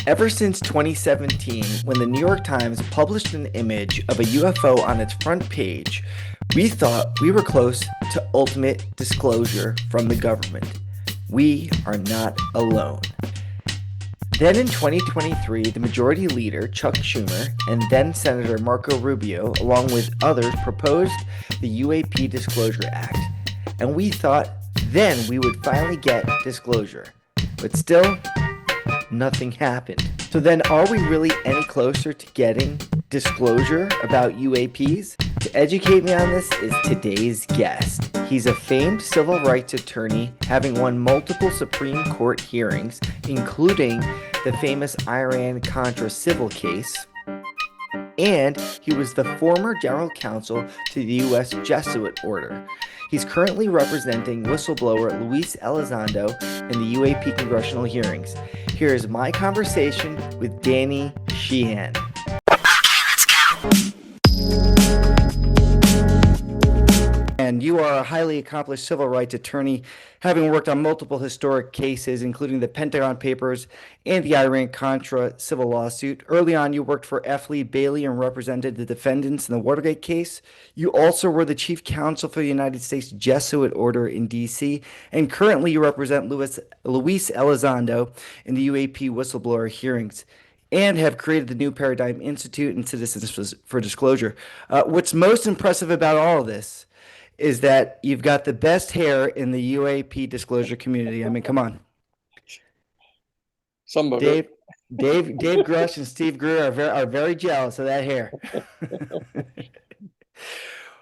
Ever since 2017, when the New York Times published an image of a UFO on its front page, we thought we were close to ultimate disclosure from the government. We are not alone. Then in 2023, the majority leader, Chuck Schumer, and then Senator Marco Rubio, along with others, proposed the UAP Disclosure Act. And we thought then we would finally get disclosure. But still, nothing happened. So then, are we really any closer to getting disclosure about UAPs? To educate me on this is today's guest. He's a famed civil rights attorney, having won multiple Supreme Court hearings, including the famous Iran-Contra civil case, and he was the former general counsel to the U.S. Jesuit Order. He's currently representing whistleblower Luis Elizondo in the UAP congressional hearings. Here is my conversation with Danny Sheehan. And you are a highly accomplished civil rights attorney, having worked on multiple historic cases, including the Pentagon Papers and the Iran-Contra civil lawsuit. Early on, you worked for F. Lee Bailey and represented the defendants in the Watergate case. You also were the chief counsel for the United States Jesuit Order in D.C., and currently you represent Luis Elizondo in the UAP whistleblower hearings, and have created the New Paradigm Institute and Citizens for Disclosure. What's most impressive about all of this is that you've got the best hair in the UAP disclosure community. I mean, come on. Some of Dave, it. Dave Grush and Steve Greer are very jealous of that hair.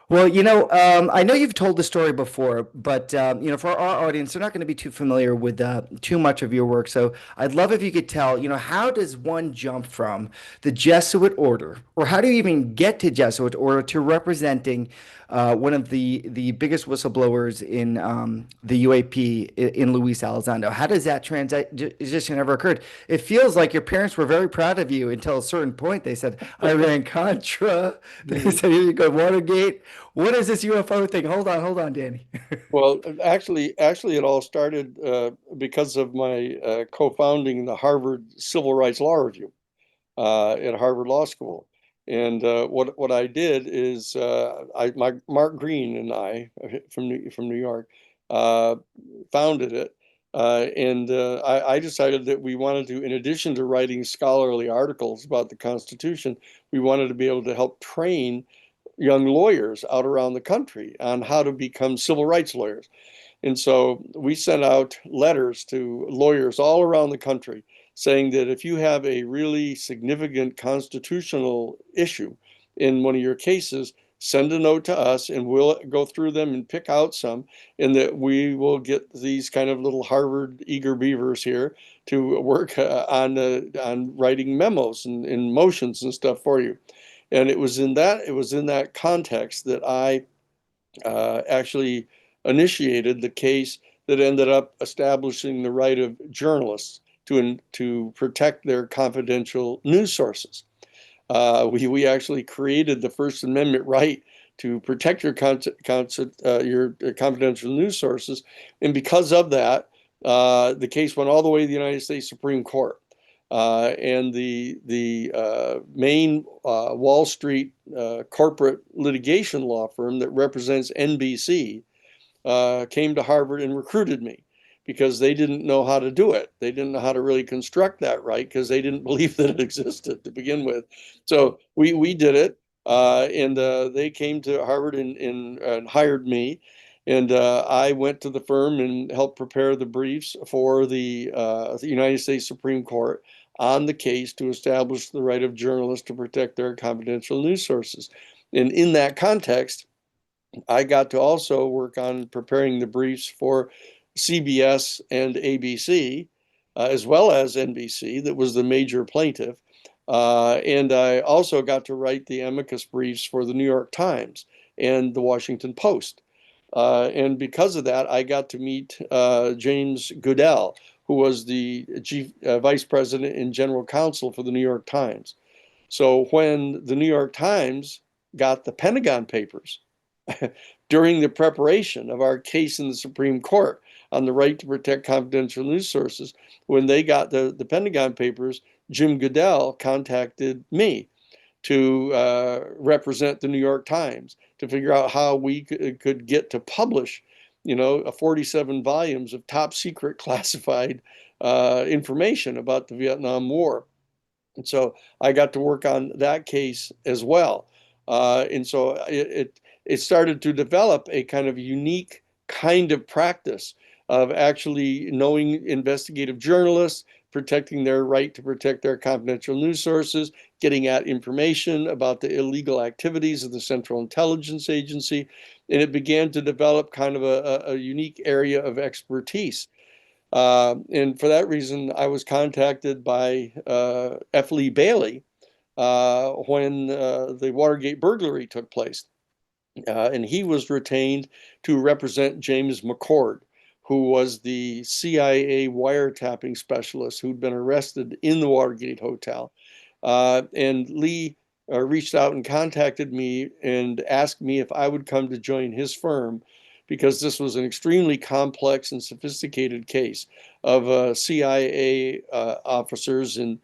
Well, I know you've told the story before, but for our audience, they're not going to be too familiar with too much of your work. So I'd love if you could tell, how does one jump from the Jesuit order, or how do you even get to Jesuit order, to representing one of the biggest whistleblowers in the UAP in Luis Elizondo? How does that transition ever occurred? It feels like your parents were very proud of you until a certain point. They said, I ran Contra. They said, here you go, Watergate. What is this UFO thing? Hold on, Danny. Well, actually, it all started because of my co-founding the Harvard Civil Rights Law Review at Harvard Law School. And what I did is Mark Green and I from New York uh, founded it, and I decided that we wanted to, in addition to writing scholarly articles about the Constitution, we wanted to be able to help train young lawyers out around the country on how to become civil rights lawyers. And so we sent out letters to lawyers all around the country saying that if you have a really significant constitutional issue in one of your cases, send a note to us and we'll go through them and pick out some, and that we will get these kind of little Harvard eager beavers here to work on writing memos and motions and stuff for you. And it was in that context that I actually initiated the case that ended up establishing the right of journalists to protect their confidential news sources. We actually created the First Amendment right to protect your confidential news sources, and because of that, the case went all the way to the United States Supreme Court. And the main Wall Street corporate litigation law firm that represents NBC came to Harvard and recruited me because they didn't know how to do it. They didn't know how to really construct that right because they didn't believe that it existed to begin with. So we did it, and they came to Harvard and hired me. And I went to the firm and helped prepare the briefs for the United States Supreme Court on the case to establish the right of journalists to protect their confidential news sources. And in that context, I got to also work on preparing the briefs for CBS and ABC, as well as NBC, that was the major plaintiff. And I also got to write the amicus briefs for the New York Times and the Washington Post. And because of that, I got to meet James Goodell, who was the chief vice president and general counsel for the New York Times. So when the New York Times got the Pentagon Papers during the preparation of our case in the Supreme Court, on the right to protect confidential news sources. When they got the Pentagon Papers, Jim Goodell contacted me to represent the New York Times to figure out how we could get to publish, 47 volumes of top secret classified information about the Vietnam War. And so I got to work on that case as well. And so it started to develop a kind of unique kind of practice of actually knowing investigative journalists, protecting their right to protect their confidential news sources, getting at information about the illegal activities of the Central Intelligence Agency. And it began to develop kind of a unique area of expertise. And for that reason, I was contacted by F. Lee Bailey when the Watergate burglary took place. And he was retained to represent James McCord, who was the CIA wiretapping specialist who'd been arrested in the Watergate Hotel. And Lee reached out and contacted me and asked me if I would come to join his firm because this was an extremely complex and sophisticated case of CIA officers and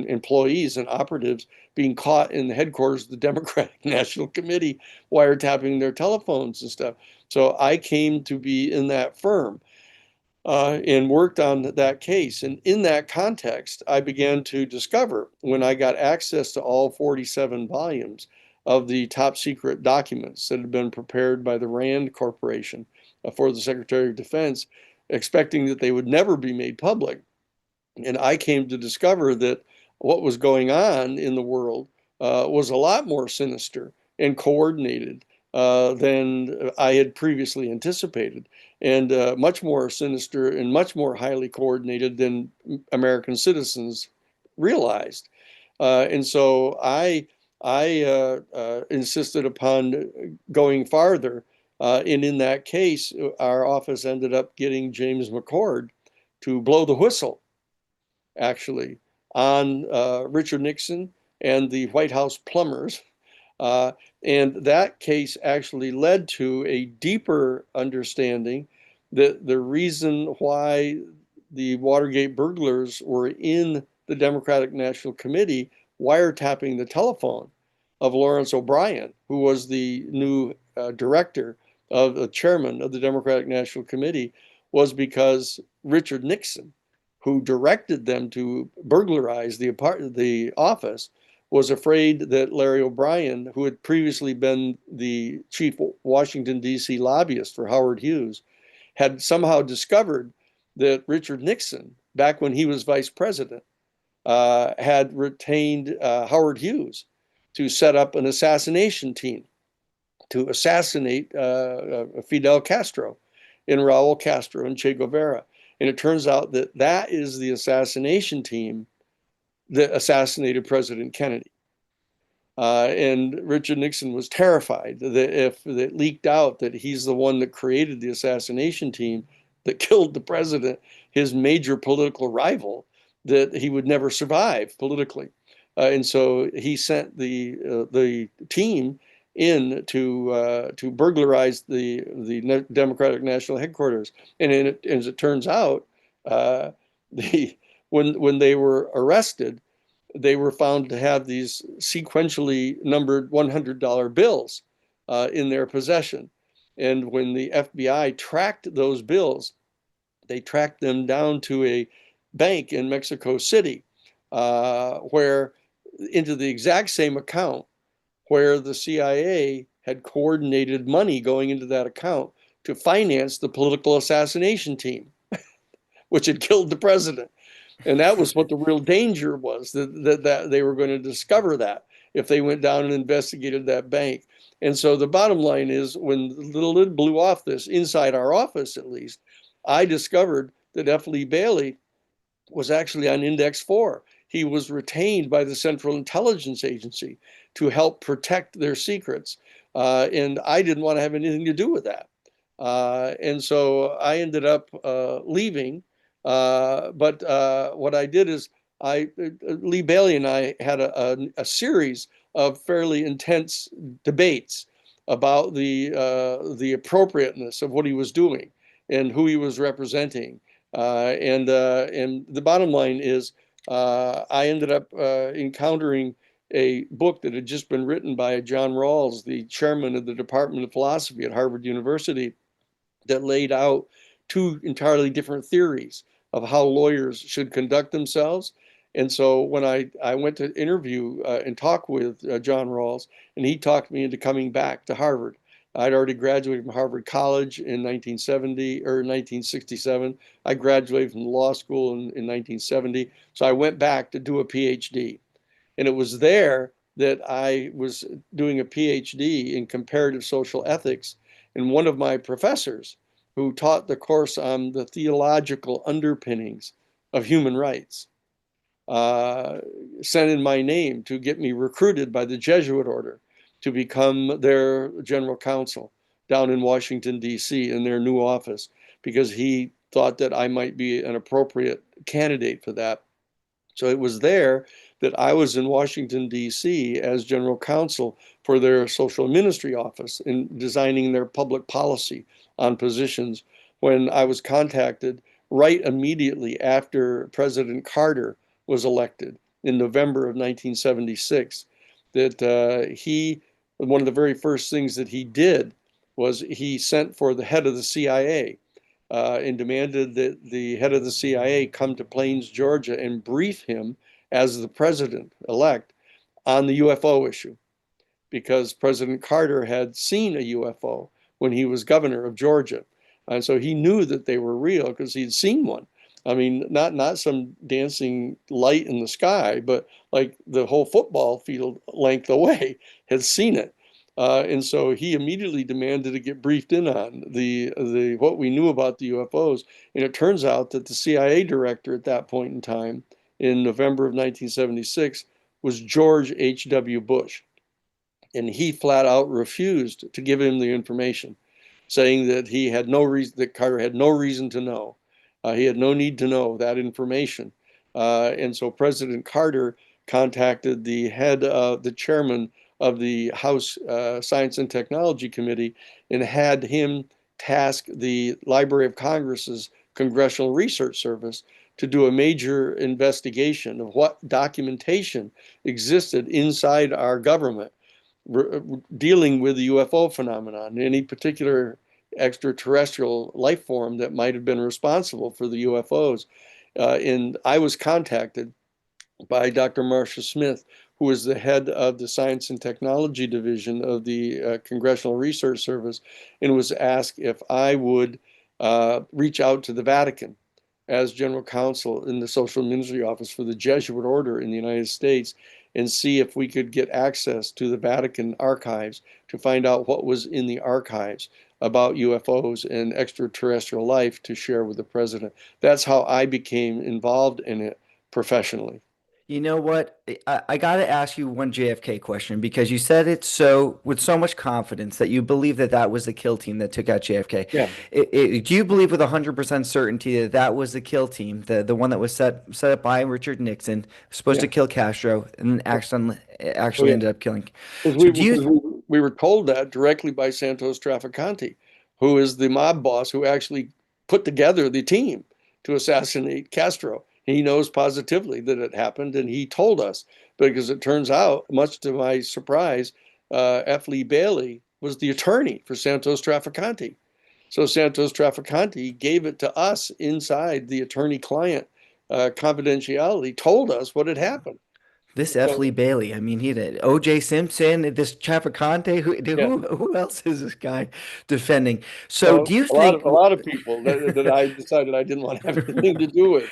employees and operatives being caught in the headquarters of the Democratic National Committee wiretapping their telephones and stuff. So I came to be in that firm and worked on that case. And in that context, I began to discover when I got access to all 47 volumes of the top secret documents that had been prepared by the RAND Corporation for the Secretary of Defense, expecting that they would never be made public. And I came to discover that what was going on in the world was a lot more sinister and coordinated than I had previously anticipated, and much more sinister and much more highly coordinated than American citizens realized. And so I insisted upon going farther. And in that case, our office ended up getting James McCord to blow the whistle actually on Richard Nixon and the White House plumbers. Uh, and that case actually led to a deeper understanding that the reason why the Watergate burglars were in the Democratic National Committee wiretapping the telephone of Lawrence O'Brien, who was the new director of the chairman of the Democratic National Committee, was because Richard Nixon, who directed them to burglarize the office, was afraid that Larry O'Brien, who had previously been the chief Washington, D.C. lobbyist for Howard Hughes, had somehow discovered that Richard Nixon, back when he was vice president, had retained Howard Hughes to set up an assassination team to assassinate Fidel Castro and Raul Castro and Che Guevara. And it turns out that that is the assassination team that assassinated President Kennedy. And Richard Nixon was terrified that if it leaked out that he's the one that created the assassination team that killed the president, his major political rival, that he would never survive politically. And so he sent the team in to burglarize the Democratic National Headquarters. And as it turns out, the when they were arrested, they were found to have these sequentially numbered $100 bills in their possession. And when the FBI tracked those bills, they tracked them down to a bank in Mexico City, where into the exact same account where the CIA had coordinated money going into that account to finance the political assassination team, which had killed the president. And that was what the real danger was, that they were going to discover that if they went down and investigated that bank. And so the bottom line is, when the lid blew off this, inside our office at least, I discovered that F. Lee Bailey was actually on Index 4. He was retained by the Central Intelligence Agency to help protect their secrets. And I didn't want to have anything to do with that. And so I ended up leaving. But what I did is Lee Bailey and I had a series of fairly intense debates about the appropriateness of what he was doing. and who he was representing. And the bottom line is, I ended up encountering a book that had just been written by John Rawls, the chairman of the Department of Philosophy at Harvard University, that laid out two entirely different theories of how lawyers should conduct themselves. And so when I went to interview and talk with John Rawls, and he talked me into coming back to Harvard. I'd already graduated from Harvard College in 1970 or 1967. I graduated from law school in 1970. So I went back to do a PhD. And it was there that I was doing a PhD in comparative social ethics. And one of my professors, who taught the course on the theological underpinnings of human rights, uh, sent in my name to get me recruited by the Jesuit order to become their general counsel down in Washington, D.C., in their new office, because he thought that I might be an appropriate candidate for that. So it was there that I was in Washington, D.C. as general counsel for their social ministry office in designing their public policy on positions when I was contacted right immediately after President Carter was elected in November of 1976. That one of the very first things that he did was he sent for the head of the CIA and demanded that the head of the CIA come to Plains, Georgia, and brief him as the president-elect on the UFO issue, because President Carter had seen a UFO when he was governor of Georgia. And so he knew that they were real because he'd seen one. I mean, not some dancing light in the sky, but like the whole football field length away had seen it. And so he immediately demanded to get briefed in on the what we knew about the UFOs. And it turns out that the CIA director at that point in time, in November of 1976, was George H.W. Bush. And he flat out refused to give him the information, saying that he had no reason, that Carter had no reason to know. He had no need to know that information. And so President Carter contacted the chairman of the House Science and Technology Committee, and had him task the Library of Congress's Congressional Research Service to do a major investigation of what documentation existed inside our government dealing with the UFO phenomenon, any particular extraterrestrial life form that might have been responsible for the UFOs. And I was contacted by Dr. Marcia Smith, who is the head of the Science and Technology Division of the Congressional Research Service, and was asked if I would reach out to the Vatican as general counsel in the Social Ministry Office for the Jesuit Order in the United States, and see if we could get access to the Vatican archives to find out what was in the archives about UFOs and extraterrestrial life to share with the president. That's how I became involved in it professionally. You know what? I got to ask you one JFK question because you said it so with so much confidence that you believe that that was the kill team that took out JFK. Yeah, Do you believe with 100% certainty that that was the kill team, the one that was set up by Richard Nixon, supposed yeah. to kill Castro, and Oh, actually yeah. ended up killing? Because So do you? we were told that directly by Santos Trafficante, who is the mob boss who actually put together the team to assassinate Castro. He knows positively that it happened, and he told us, because it turns out, much to my surprise, F. Lee Bailey was the attorney for Santos Trafficante. So Santos Trafficante gave it to us inside the attorney-client confidentiality, told us what had happened. This F. So Lee Bailey, I mean, he did O.J. Simpson, this Trafficante. yeah. Who else is this guy defending? So, Well, do you a lot think? of a lot of people that I decided I didn't want to have anything to do with.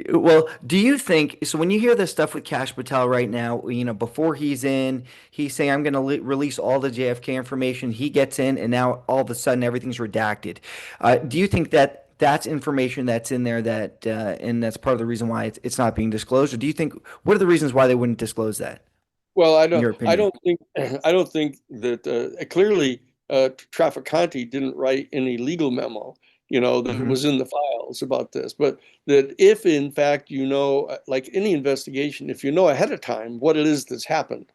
Well, do you think so? When you hear this stuff with Cash Patel right now, before he's in, he's saying, I'm going to release all the JFK information. He gets in, and now all of a sudden everything's redacted. Do you think that that's information that's in there and that's part of the reason why it's not being disclosed? Or do you think, what are the reasons why they wouldn't disclose that, Well, in your I opinion? don't think I don't think that clearly Trafficante didn't write any legal memo, that Hmm. was in the files about this. But that if in fact like any investigation, if you know ahead of time what it is that's happened,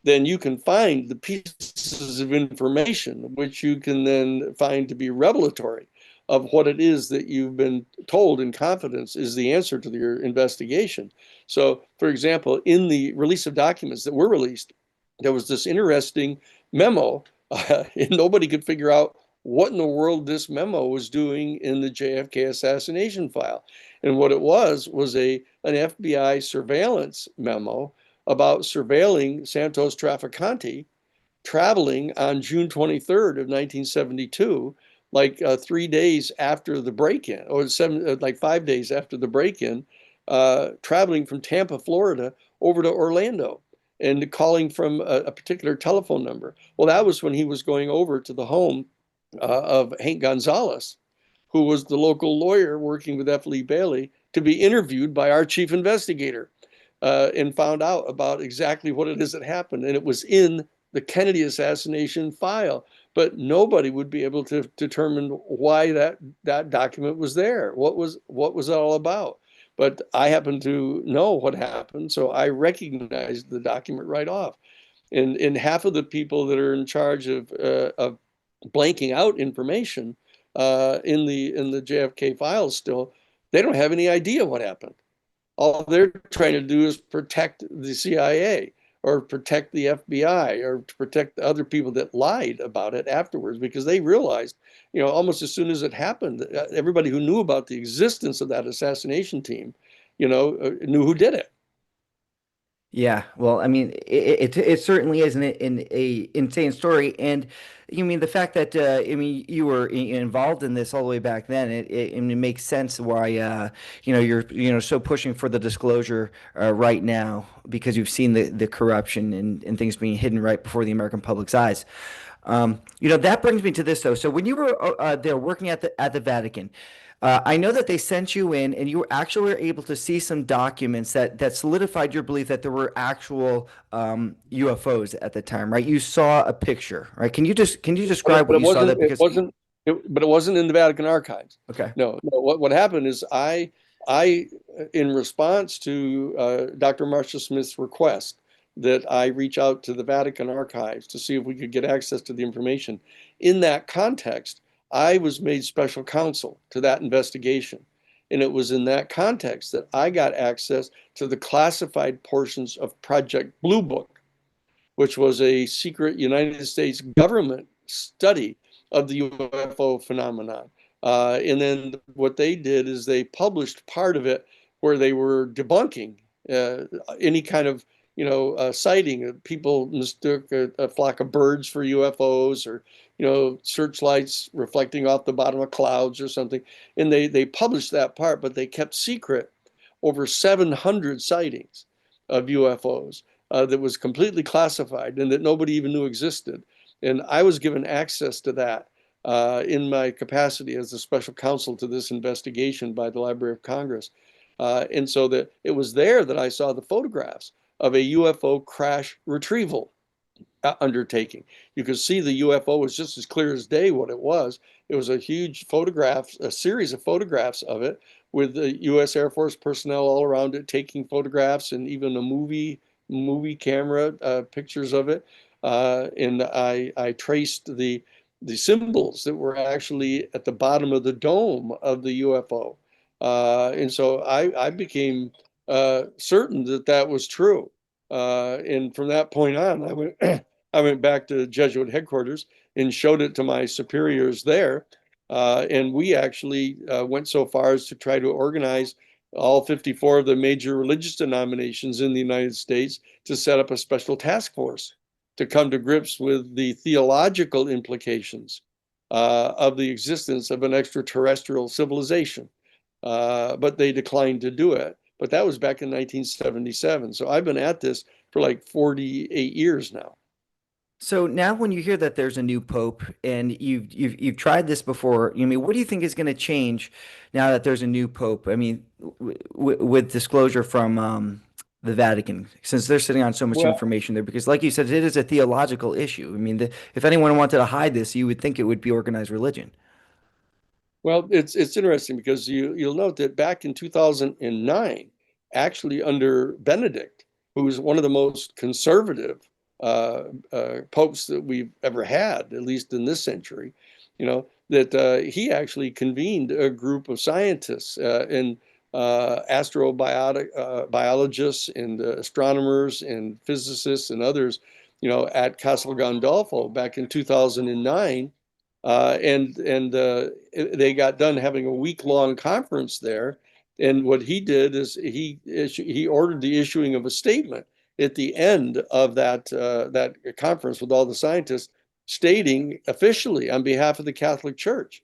then you can find the pieces of information which you can then find to be revelatory of what it is that you've been told in confidence is the answer to your investigation. So, for example, in the release of documents that were released, there was this interesting memo, and nobody could figure out what in the world this memo was doing in the JFK assassination file. And what it was an FBI surveillance memo about surveilling Santos Trafficante traveling on June 23rd of 1972, like 3 days after the break-in, or like 5 days after the break-in, traveling from Tampa, Florida, over to Orlando and calling from a particular telephone number. Well, that was when he was going over to the home of Hank Gonzalez, who was the local lawyer working with F. Lee Bailey, to be interviewed by our chief investigator, and found out about exactly what it is that happened. And it was in the Kennedy assassination file, but nobody would be able to determine why that document was there. What was it all about? But I happen to know what happened, so I recognized the document right off. And half of the people that are in charge of blanking out information in the JFK files still, they don't have any idea what happened. All they're trying to do is protect the CIA or protect the FBI or to protect the other people that lied about it afterwards, because they realized, almost as soon as it happened, everybody who knew about the existence of that assassination team, knew who did it. Yeah, well, I mean, it certainly is a insane story, and you mean the fact that I mean you were involved in this all the way back then. It makes sense why you're so pushing for the disclosure right now, because you've seen the corruption and things being hidden right before the American public's eyes. That brings me to this though. So when you were there working at the Vatican, I know that they sent you in, and you actually were able to see some documents that solidified your belief that there were actual UFOs at the time, right? You saw a picture, right? Can you describe But what it you saw? wasn't. That It because wasn't. But it wasn't in the Vatican archives. okay, No. What happened is I, in response to Dr. Marshall Smith's request that I reach out to the Vatican archives to see if we could get access to the information. In that context, I was made special counsel to that investigation. And it was in that context that I got access to the classified portions of Project Blue Book, which was a secret United States government study of the UFO phenomenon. And then what they did is they published part of it where they were debunking uh, any kind of sighting. People mistook a flock of birds for UFOs, or searchlights reflecting off the bottom of clouds or something. And they published that part, but they kept secret over 700 sightings of UFOs that was completely classified and that nobody even knew existed. And I was given access to that in my capacity as the special counsel to this investigation by the Library of Congress. And so that it was there that I saw the photographs of a UFO crash retrieval undertaking. You could see the UFO was just as clear as day what it was. It was a huge photograph, a series of photographs of it with the U.S. Air Force personnel all around it taking photographs, and even a movie camera pictures of it. And I traced the symbols that were actually at the bottom of the dome of the UFO. And so I became certain that that was true. And from that point on, I went back to Jesuit headquarters and showed it to my superiors there. And we actually went so far as to try to organize all 54 of the major religious denominations in the United States to set up a special task force to come to grips with the theological implications of the existence of an extraterrestrial civilization. But they declined to do it. But that was back in 1977. So I've been at this for like 48 years now. so now when you hear that there's a new pope and you've tried this before, what do you think is going to change now that there's a new pope? I mean, with disclosure from the Vatican, since they're sitting on so much Well, information there, because like you said, it is a theological issue. I mean, if anyone wanted to hide this, you would think it would be organized religion. Well, it's interesting because you'll note that back in 2009, actually under Benedict, who was one of the most conservative popes that we've ever had, at least in this century, that he actually convened a group of scientists and astrobiologists and astronomers and physicists and others, at Castel Gandolfo back in 2009, and they got done having a week-long conference there. And what he did is he ordered the issuing of a statement at the end of that conference with all the scientists, stating officially on behalf of the Catholic Church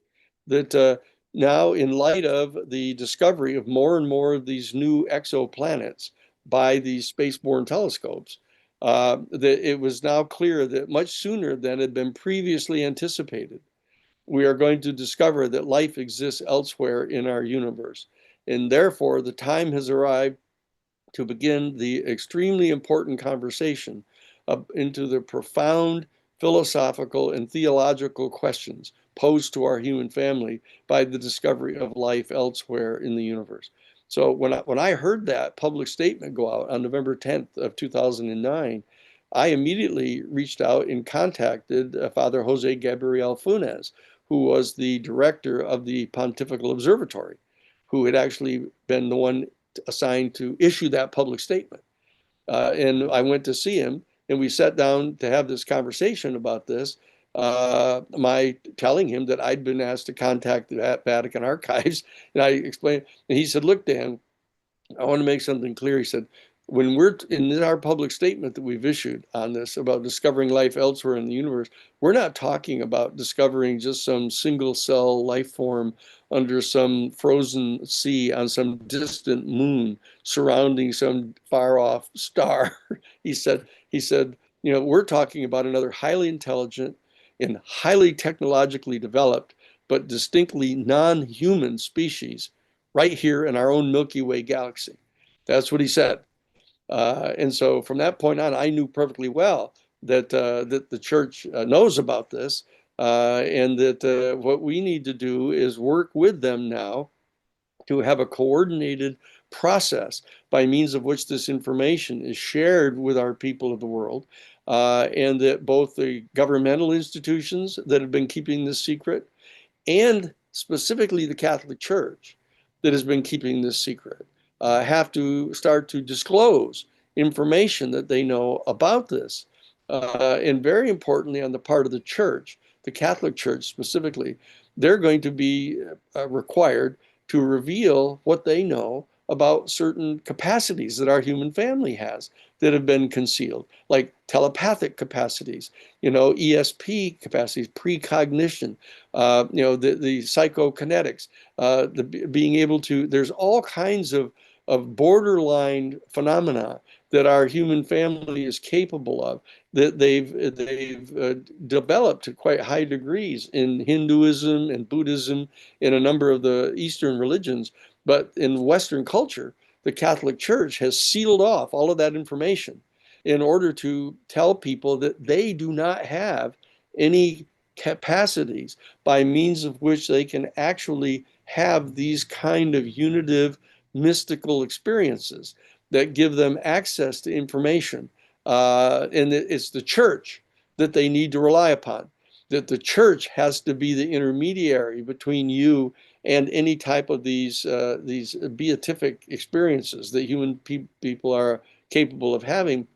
that now, in light of the discovery of more and more of these new exoplanets by these spaceborne telescopes, that it was now clear that much sooner than had been previously anticipated, we are going to discover that life exists elsewhere in our universe. And therefore, the time has arrived to begin the extremely important conversation into the profound philosophical and theological questions posed to our human family by the discovery of life elsewhere in the universe. So when I heard that public statement go out on November 10th of 2009, I immediately reached out and contacted Father Jose Gabriel Funes, who was the director of the Pontifical Observatory, who had actually been the one assigned to issue that public statement. And I went to see him, and we sat down to have this conversation about this. My telling him that I'd been asked to contact the Vatican archives, and I explained, and he said, "Look, Dan, I want to make something clear." He said, when we're in our public statement that we've issued on this about discovering life elsewhere in the universe, we're not talking about discovering just some single cell life form under some frozen sea on some distant moon surrounding some far off star. he said, we're talking about another highly intelligent and highly technologically developed, but distinctly non-human species right here in our own Milky Way galaxy. That's what he said. And so from that point on, I knew perfectly well that the church knows about this, and that what we need to do is work with them now to have a coordinated process by means of which this information is shared with our people of the world, and that both the governmental institutions that have been keeping this secret and specifically the Catholic Church that has been keeping this secret have to start to disclose information that they know about this. And very importantly, on the part of the church, the Catholic Church specifically, they're going to be required to reveal what they know about certain capacities that our human family has that have been concealed, like telepathic capacities, ESP capacities, precognition, the psychokinetics, being able to, there's all kinds of borderline phenomena that our human family is capable of, that they've developed to quite high degrees in Hinduism and Buddhism, in a number of the Eastern religions. But in Western culture, the Catholic Church has sealed off all of that information in order to tell people that they do not have any capacities by means of which they can actually have these kind of unitive mystical experiences that give them access to information. And it's the church that they need to rely upon, that the church has to be the intermediary between you and any type of these beatific experiences that human people are capable of having.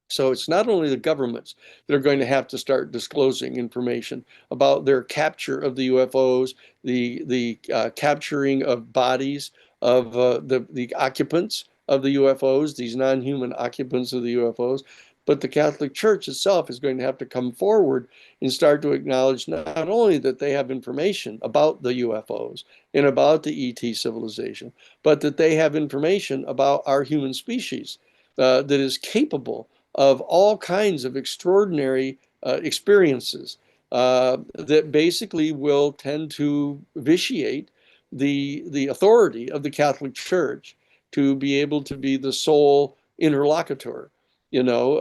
So it's not only the governments that are going to have to start disclosing information about their capture of the UFOs, the capturing of bodies of the occupants of the UFOs, these non-human occupants of the UFOs, but the Catholic Church itself is going to have to come forward and start to acknowledge not only that they have information about the UFOs and about the ET civilization, but that they have information about our human species that is capable of all kinds of extraordinary experiences that basically will tend to vitiate the authority of the Catholic Church to be able to be the sole interlocutor,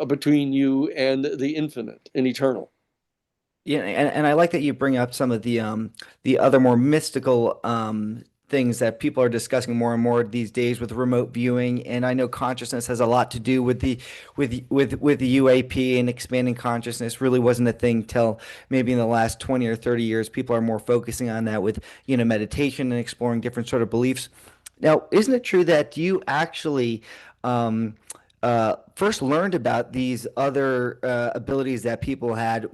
between you and the infinite and eternal. Yeah, and I like that you bring up some of the other more mystical things that people are discussing more and more these days with remote viewing. And I know consciousness has a lot to do with the UAP, and expanding consciousness really wasn't a thing till maybe in the last 20 or 30 years. People are more focusing on that with, meditation and exploring different sort of beliefs. Now, isn't it true that you actually um, first learned about these other abilities that people had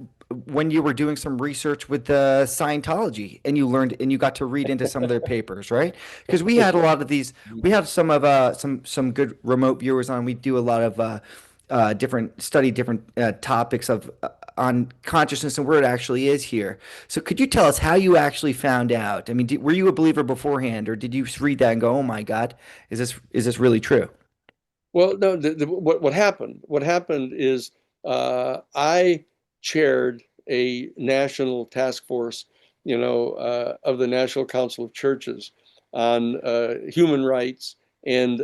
when you were doing some research with Scientology, and you learned and you got to read into some of their papers, right? Because we had a lot of these. We have some of some good remote viewers on. We do a lot of different topics of on consciousness and where it actually is here. So could you tell us how you actually found out? I mean, were you a believer beforehand, or did you read that and go, "Oh my God, is this really true?" Well, no, what happened? What happened is I chaired a national task force, of the National Council of Churches on human rights and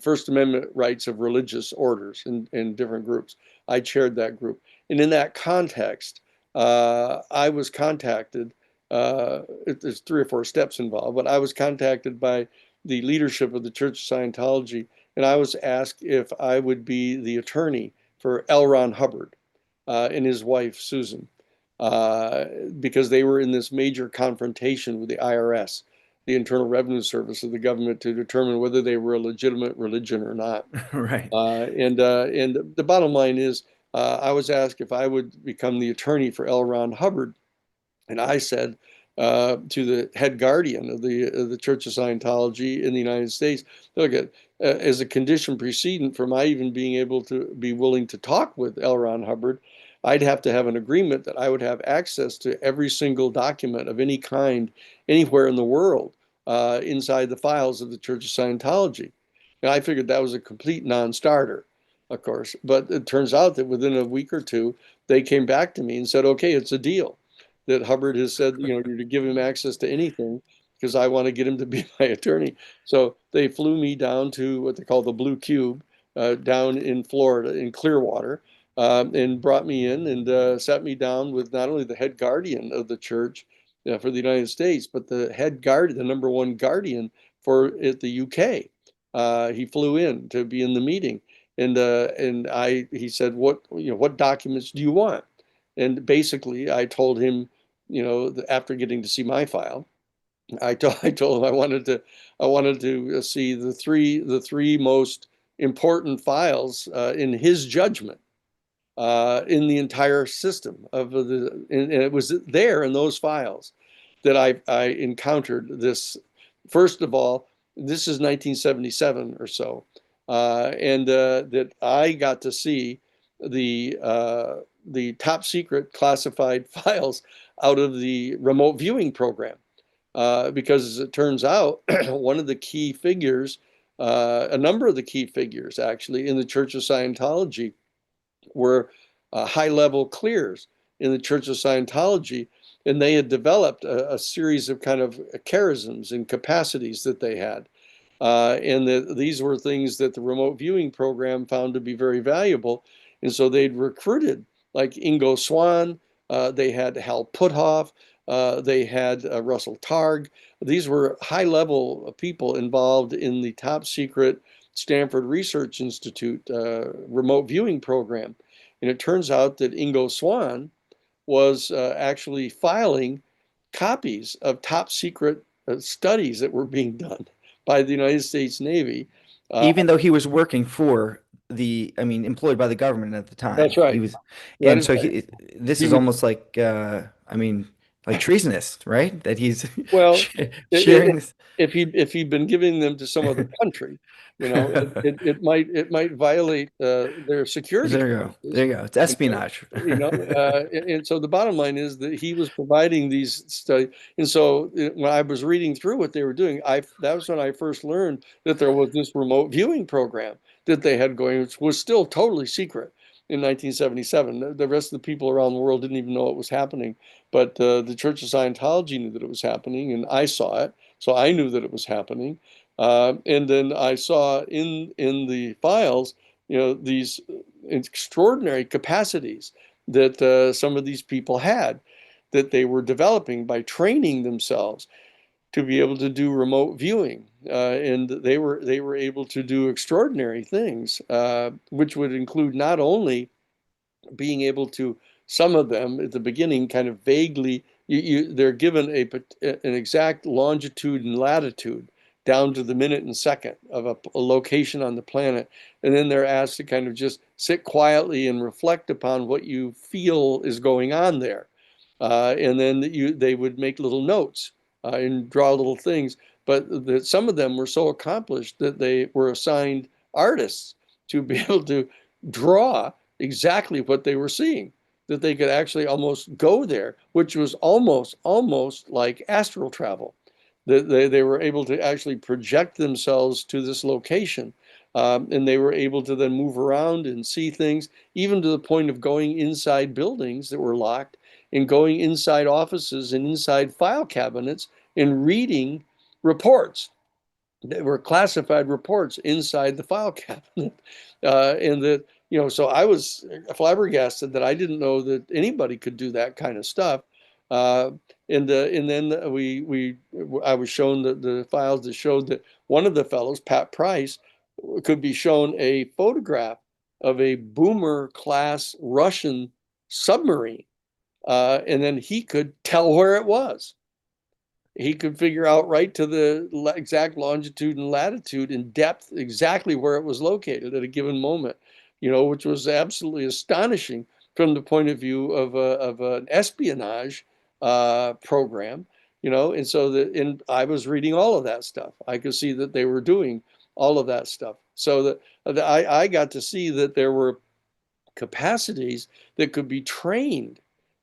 First Amendment rights of religious orders and different groups. I chaired that group, and in that context, I was contacted. There's three or four steps involved, but I was contacted by the leadership of the Church of Scientology, and I was asked if I would be the attorney for L. Ron Hubbard and his wife, Susan, uh, because they were in this major confrontation with the IRS, the Internal Revenue Service of the government, to determine whether they were a legitimate religion or not. Right. And the bottom line is, I was asked if I would become the attorney for L. Ron Hubbard, and I said to the head guardian of the Church of Scientology in the United States, look, as a condition precedent for my even being able to be willing to talk with L. Ron Hubbard, I'd have to have an agreement that I would have access to every single document of any kind anywhere in the world inside the files of the Church of Scientology. And I figured that was a complete non-starter, of course. But it turns out that within a week or two, they came back to me and said, okay, it's a deal, that Hubbard has said, you're to give him access to anything because I want to get him to be my attorney. So they flew me down to what they call the Blue Cube down in Florida, in Clearwater, and brought me in and sat me down with not only the head guardian of the church for the United States, but the head guardian, the number one guardian for the UK. He flew in to be in the meeting, and he said, what documents do you want? And basically, I told him, after getting to see my file, I told him I wanted to see the three most important files in his judgment in the entire system and it was there in those files that I encountered this. First of all, this is 1977 or so, and that I got to see the top secret classified files out of the remote viewing program. Because as it turns out, one of the key figures, a number of the key figures actually in the Church of Scientology were high-level clears in the Church of Scientology, and they had developed a series of kind of charisms and capacities that they had. And these were things that the remote viewing program found to be very valuable. And so they'd recruited like Ingo Swann, they had Hal Puthoff, they had Russell Targ. These were high level people involved in the top secret Stanford Research Institute remote viewing program. And it turns out that Ingo Swann was actually filing copies of top secret studies that were being done by the United States Navy. Uh, Even though he was working for I mean, employed by the government at the that's time. He right. was, That and is so right. this He is was, almost like, I mean, like treasonous, right? That he's well, sharing this. if he'd been giving them to some other country, it might violate their security There you go. There clearances. you go. It's You know, espionage. and so the bottom line is that he was providing these studies. And so when I was reading through what they were doing, that was when I first learned that there was this remote viewing program that they had going, which was still totally secret in 1977. The rest of the people around the world didn't even know it was happening, but the Church of Scientology knew that it was happening, and I saw it, so I knew that it was happening. And then I saw in the files, these extraordinary capacities that some of these people had, that they were developing by training themselves to be able to do remote viewing. And they were able to do extraordinary things, which would include not only being able to, some of them at the beginning kind of vaguely, they're given an exact longitude and latitude down to the minute and second of a location on the planet, and then they're asked to kind of just sit quietly and reflect upon what you feel is going on there. And then they would make little notes and draw little things. But some of them were so accomplished that they were assigned artists to be able to draw exactly what they were seeing, that they could actually almost go there, which was almost like astral travel. That they were able to actually project themselves to this location. And they were able to then move around and see things, even to the point of going inside buildings that were locked and going inside offices and inside file cabinets and reading reports that were classified reports inside the file cabinet. And that, so I was flabbergasted that I didn't know that anybody could do that kind of stuff. Uh, and then I was shown the files that showed that one of the fellows, Pat Price, could be shown a photograph of a boomer class Russian submarine, and then he could tell where it was. He could figure out right to the exact longitude and latitude and depth exactly where it was located at a given moment, which was absolutely astonishing from the point of view of an espionage program, and so and I was reading all of that stuff. I could see that they were doing all of that stuff. So that I got to see that there were capacities that could be trained,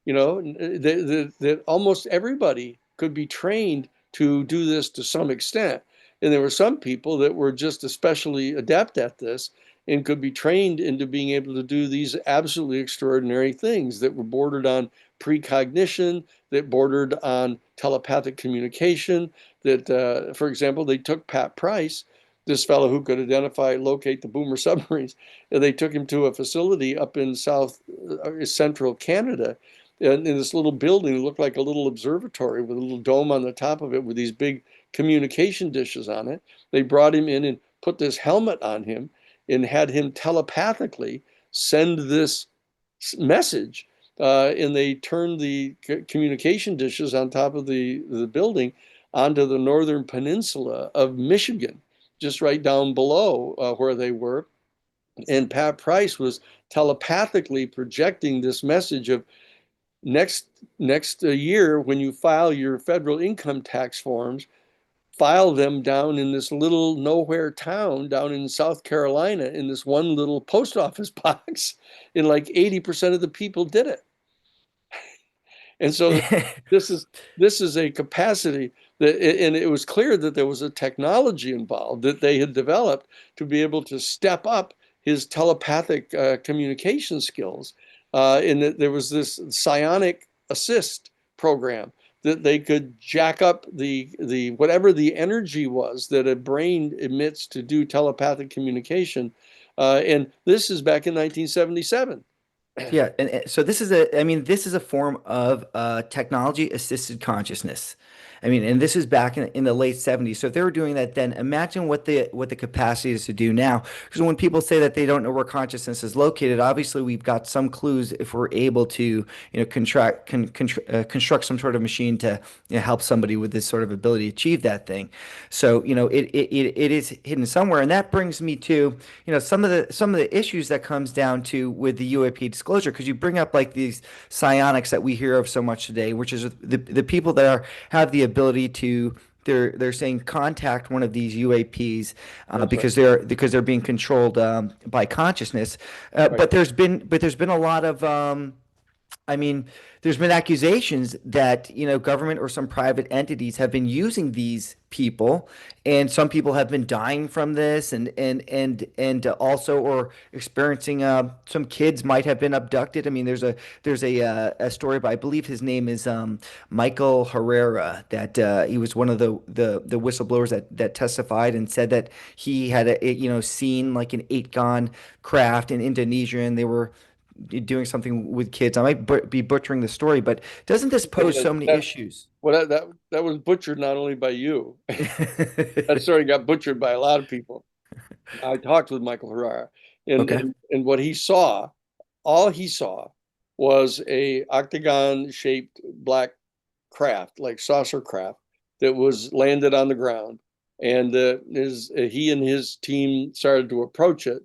that almost everybody could be trained to do this to some extent. And there were some people that were just especially adept at this and could be trained into being able to do these absolutely extraordinary things that were bordered on precognition, that bordered on telepathic communication, that, for example, they took Pat Price, this fellow who could identify, locate the boomer submarines, and they took him to a facility up in central Canada, and in this little building, it looked like a little observatory with a little dome on the top of it with these big communication dishes on it. They brought him in and put this helmet on him and had him telepathically send this message. And they turned the communication dishes on top of the building onto the northern peninsula of Michigan, just right down below where they were. And Pat Price was telepathically projecting this message of next year when you file your federal income tax forms, file them down in this little nowhere town down in South Carolina in this one little post office box. And like 80% of the people did it. And so this is a capacity that, and it was clear that there was a technology involved that they had developed to be able to step up his telepathic communication skills. And that there was this psionic assist program that they could jack up the whatever the energy was that a brain emits to do telepathic communication. And this is back in 1977. Yeah, and so I mean, this is a form of technology assisted consciousness. I mean, and this is back in the late 70s. So if they were doing that then, imagine what the capacity is to do now. Because when people say that they don't know where consciousness is located, obviously we've got some clues if we're able to, construct some sort of machine to, help somebody with this sort of ability to achieve that thing. So, it is hidden somewhere. And that brings me to, some of the issues that comes down to with the UAP disclosure, because you bring up like these psionics that we hear of so much today, which is the people that have the ability to, they're saying, contact one of these UAPs That's right. because they're being controlled by consciousness. Right. But there's been a lot of I mean, there's been accusations that, government or some private entities have been using these people, and some people have been dying from this, and also or experiencing. Some kids might have been abducted. I mean, there's a story by, I believe his name is Michael Herrera, that he was one of the whistleblowers that testified and said that he had seen like an eight-gon craft in Indonesia, and they were doing something with kids. I might be butchering the story, but doesn't this pose so many That issues? Well, that was butchered not only by you. That story got butchered by a lot of people. I talked with Michael Herrera, and Okay. and what he saw, all he saw, was a octagon shaped black craft, like saucer craft, that was landed on the ground. And he and his team started to approach it,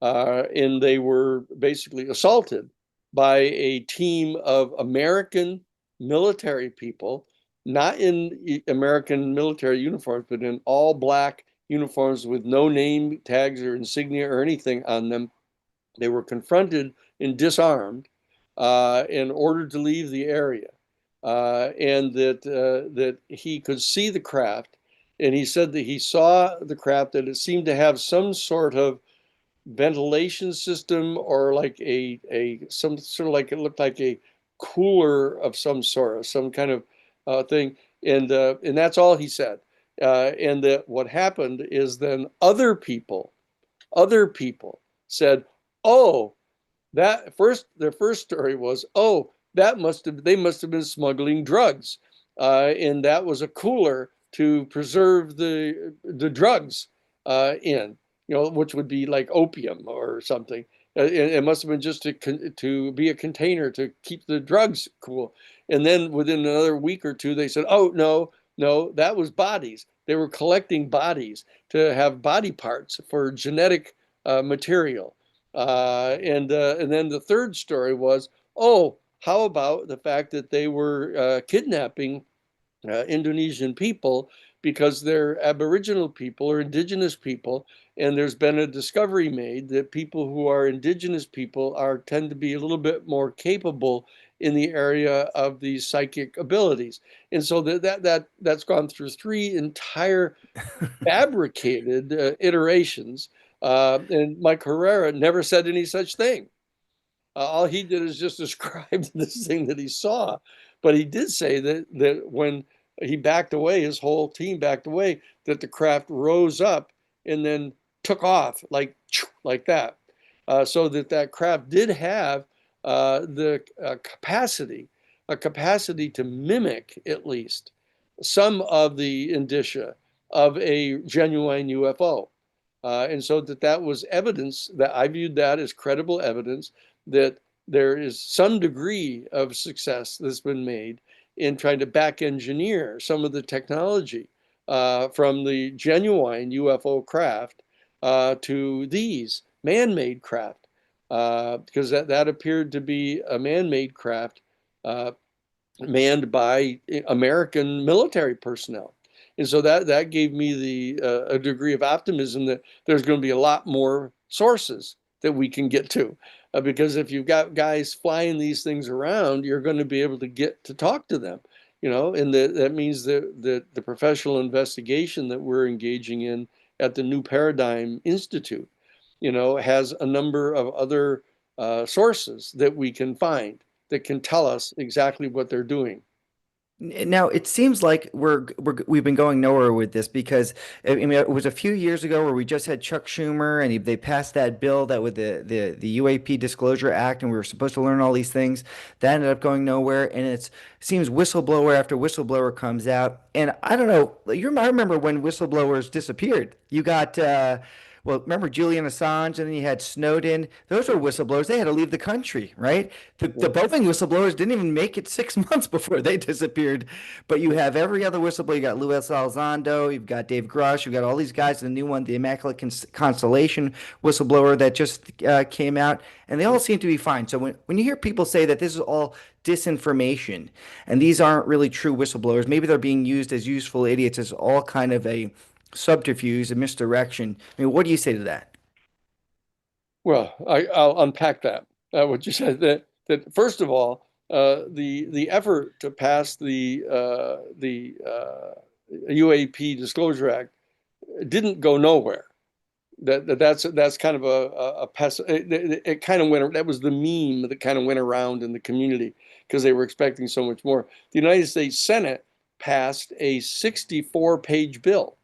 and they were basically assaulted by a team of American military people, not in American military uniforms, but in all black uniforms with no name tags or insignia or anything on them. They were confronted and disarmed, and ordered to leave the area, and that he could see the craft, and he said that he saw the craft, that it seemed to have some sort of ventilation system, or like a some sort of, like, it looked like a cooler of some sort, some kind of thing, and that's all he said. And that what happened is then other people said, "Oh, that first their first story was, oh, that must have they must have been smuggling drugs, and that was a cooler to preserve the drugs in, which would be like opium or something. It must have been just to be a container to keep the drugs cool." And then within another week or two, they said, "Oh, no, no, that was bodies. They were collecting bodies to have body parts for genetic material." And then the third story was, oh, how about the fact that they were kidnapping Indonesian people because they're Aboriginal people or indigenous people, and there's been a discovery made that people who are indigenous people tend to be a little bit more capable in the area of these psychic abilities. And so that's gone through three entire fabricated iterations. And Mike Herrera never said any such thing. All he did is just describe this thing that he saw. But he did say that when he backed away, his whole team backed away, that the craft rose up and then took off like that. So that craft did have the a capacity to mimic at least some of the indicia of a genuine UFO. And so that was evidence that I viewed that as credible evidence that there is some degree of success that's been made in trying to back engineer some of the technology from the genuine UFO craft to these man-made craft, because that appeared to be a man-made craft uh, manned by American military personnel. And so that gave me a degree of optimism that there's going to be a lot more sources that we can get to. Because if you've got guys flying these things around, you're going to be able to get to talk to them, and that means that the professional investigation that we're engaging in at the New Paradigm Institute, has a number of other sources that we can find that can tell us exactly what they're doing. Now it seems like we've been going nowhere with this because I mean it was a few years ago where we just had Chuck Schumer and they passed that bill that with the UAP Disclosure Act, and we were supposed to learn all these things. That ended up going nowhere, and it seems whistleblower after whistleblower comes out, and I don't know. I remember when whistleblowers disappeared. You got well, remember Julian Assange, and then you had Snowden. Those were whistleblowers. They had to leave the country, right? The Yeah. Boeing whistleblowers didn't even make it 6 months before they disappeared. But you have every other whistleblower. You got Luis Elizondo, you've got Dave Grush, you've got all these guys. The new one, the Immaculate Constellation whistleblower that just came out, and they all seem to be fine. So when you hear people say that this is all disinformation and these aren't really true whistleblowers, maybe they're being used as useful idiots, as all kind of a subterfuge, a misdirection. I mean, what do you say to that? Well, I'll unpack that. What you said, that first of all, the effort to pass the UAP Disclosure Act didn't go nowhere. That's kind of a pass. It kind of went. That was the meme that kind of went around in the community because they were expecting so much more. The United States Senate passed a 64-page bill.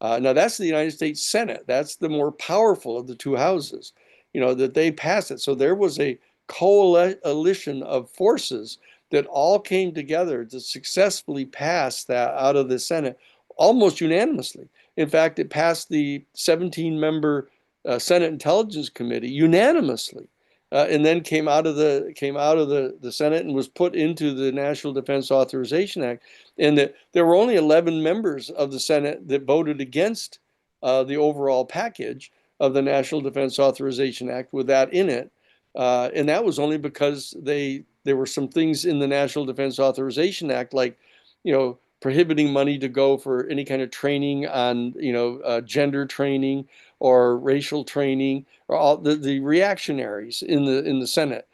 Now that's the United States Senate. That's the more powerful of the two houses, that they passed it. So there was a coalition of forces that all came together to successfully pass that out of the Senate almost unanimously. In fact, it passed the 17-member Senate Intelligence Committee unanimously, and then came out of the Senate and was put into the National Defense Authorization Act. And that there were only 11 members of the Senate that voted against the overall package of the National Defense Authorization Act with that in it. And that was only because there were some things in the National Defense Authorization Act, like, prohibiting money to go for any kind of training on, gender training or racial training, or all the reactionaries in the Senate,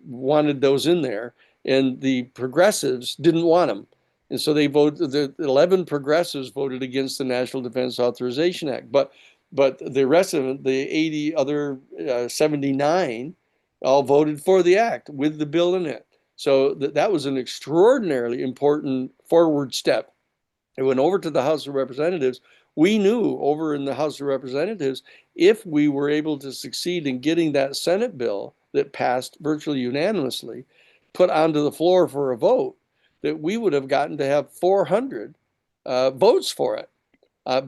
wanted those in there, and the progressives didn't want them. And so they voted, the 11 progressives voted against the National Defense Authorization Act. But the rest of them, the 80 other 79, all voted for the act with the bill in it. So that was an extraordinarily important forward step. It went over to the House of Representatives. We knew over in the House of Representatives, if we were able to succeed in getting that Senate bill that passed virtually unanimously put onto the floor for a vote, that we would have gotten to have 400 votes for it.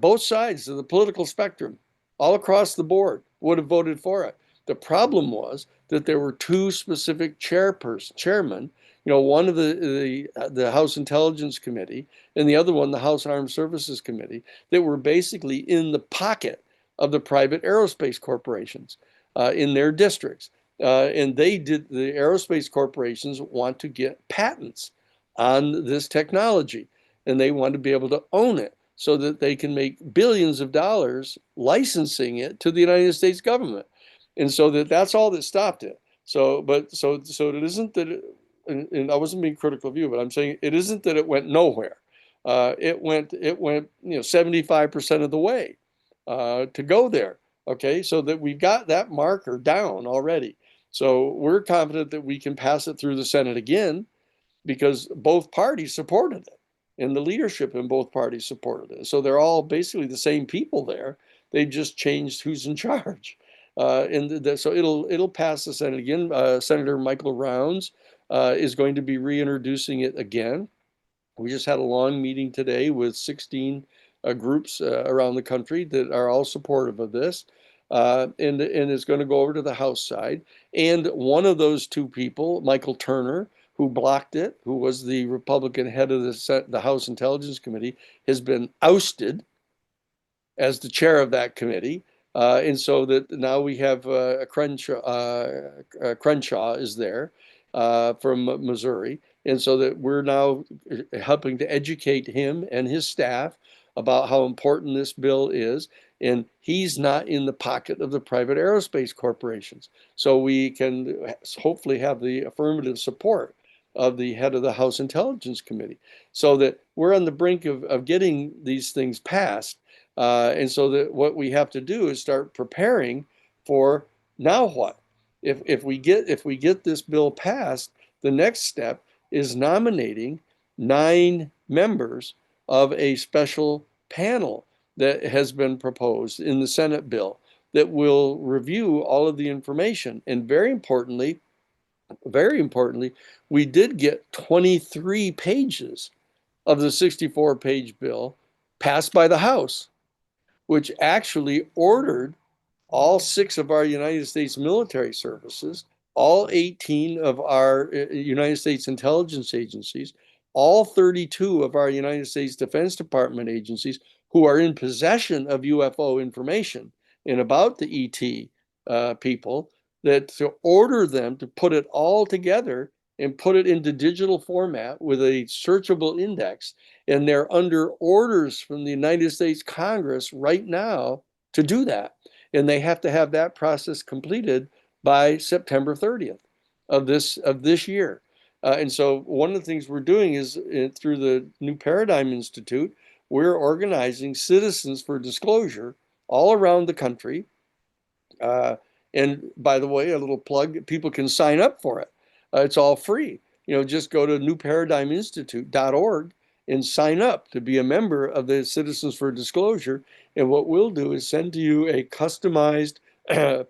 Both sides of the political spectrum, all across the board, would have voted for it. The problem was that there were two specific chairmen, one of the House Intelligence Committee and the other one, the House Armed Services Committee, that were basically in the pocket of the private aerospace corporations in their districts. And the aerospace corporations want to get patents on this technology, and they want to be able to own it so that they can make billions of dollars licensing it to the United States government. And so that's all that stopped it. So it isn't that and I wasn't being critical of you, but I'm saying it isn't that it went nowhere. It went 75% of the way to go there. Okay, so that we've got that marker down already. So we're confident that we can pass it through the Senate again, because both parties supported it, and the leadership in both parties supported it. So they're all basically the same people there. They just changed who's in charge. So it'll pass the Senate again. Senator Michael Rounds is going to be reintroducing it again. We just had a long meeting today with 16 groups around the country that are all supportive of this. And it's going to go over to the House side. And one of those two people, Michael Turner, who blocked it, who was the Republican head of the House Intelligence Committee, has been ousted as the chair of that committee. And so that now we have Crenshaw is there from Missouri. And so that we're now helping to educate him and his staff about how important this bill is. And he's not in the pocket of the private aerospace corporations. So we can hopefully have the affirmative support of the head of the House Intelligence Committee, so that we're on the brink of getting these things passed. And so that what we have to do is start preparing for now what? If we get this bill passed, the next step is nominating 9 members of a special panel that has been proposed in the Senate bill that will review all of the information. And very importantly, we did get 23 pages of the 64-page bill passed by the House, which actually ordered all 6 of our United States military services, all 18 of our United States intelligence agencies, all 32 of our United States Defense Department agencies who are in possession of UFO information and about the ET people, that to order them to put it all together and put it into digital format with a searchable index. And they're under orders from the United States Congress right now to do that. And they have to have that process completed by September 30th of this year. And so one of the things we're doing is through the New Paradigm Institute, we're organizing Citizens for Disclosure all around the country. And by the way, a little plug, people can sign up for it. It's all free. Just go to newparadigminstitute.org and sign up to be a member of the Citizens for Disclosure. And what we'll do is send to you a customized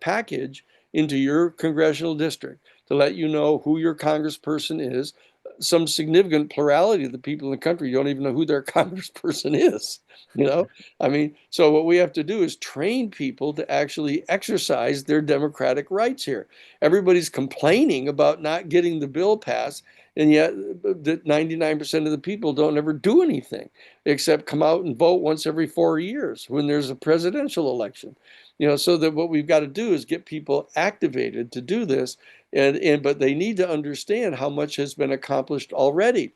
package into your congressional district to let you know who your congressperson is. Some significant plurality of the people in the country don't even know who their congressperson is. You know, I mean, so what we have to do is train people to actually exercise their democratic rights here. Everybody's complaining about not getting the bill passed, and yet 99% of the people don't ever do anything except come out and vote once every 4 years when there's a presidential election. You know, so that what we've got to do is get people activated to do this, and but they need to understand how much has been accomplished already.